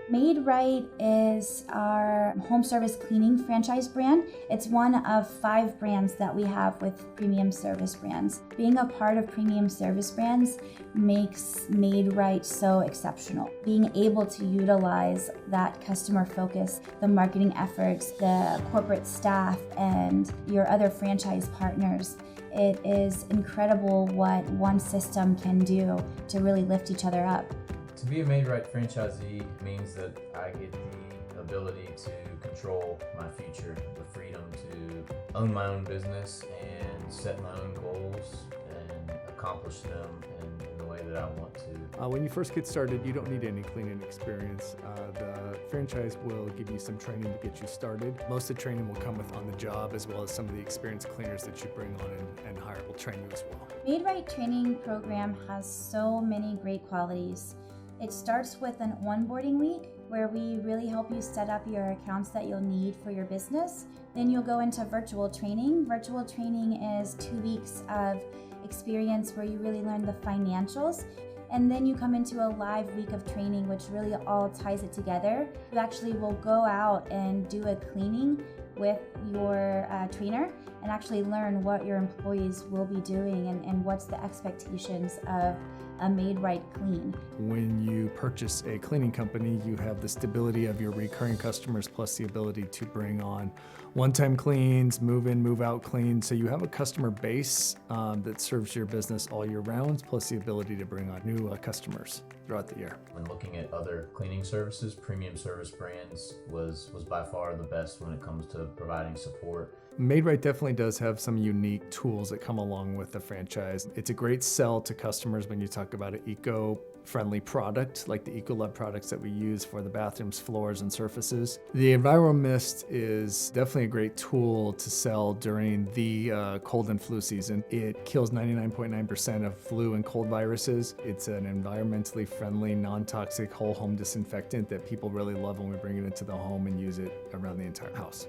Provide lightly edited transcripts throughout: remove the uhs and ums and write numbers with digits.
Maid Right is our home service cleaning franchise brand. It's one of 5 brands that we have with Premium Service Brands. Being a part of Premium Service Brands makes Maid Right so exceptional. Being able to utilize that customer focus, the marketing efforts, the corporate staff, and your other franchise partners, it is incredible what one system can do to really lift each other up. To be a Maid Right franchisee means that I get the ability to control my future, the freedom to own my own business and set my own goals and accomplish them in the way that I want to. When you first get started, you don't need any cleaning experience. The franchise will give you some training to get you started. Most of the training will come with on the job, as well as some of the experienced cleaners that you bring on and hire will train you as well. Maid Right training program has so many great qualities. It starts with an onboarding week where we really help you set up your accounts that you'll need for your business. Then you'll go into virtual training. Virtual training is 2 weeks of experience where you really learn the financials. And then you come into a live week of training, which really all ties it together. You actually will go out and do a cleaning with your trainer and actually learn what your employees will be doing and what's the expectations of a Maid Right clean. When you purchase a cleaning company, you have the stability of your recurring customers plus the ability to bring on one-time cleans, move in, move out cleans. So you have a customer base that serves your business all year round, plus the ability to bring on new customers throughout the year. When looking at other cleaning services, Premium Service Brands was by far the best when it comes to providing support. Maid Right definitely does have some unique tools that come along with the franchise. It's a great sell to customers when you talk about an eco-friendly product, like the EcoLab products that we use for the bathrooms, floors, and surfaces. The EnviroMist is definitely a great tool to sell during the cold and flu season. It kills 99.9% of flu and cold viruses. It's an environmentally friendly, non-toxic whole home disinfectant that people really love when we bring it into the home and use it around the entire house.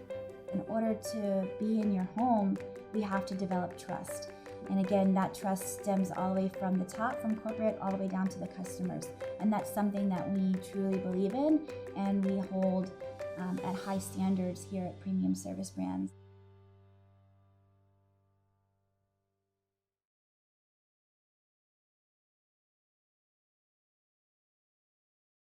In order to be in your home, we have to develop trust. And again, that trust stems all the way from the top, from corporate, all the way down to the customers. And that's something that we truly believe in and we hold at high standards here at Premium Service Brands.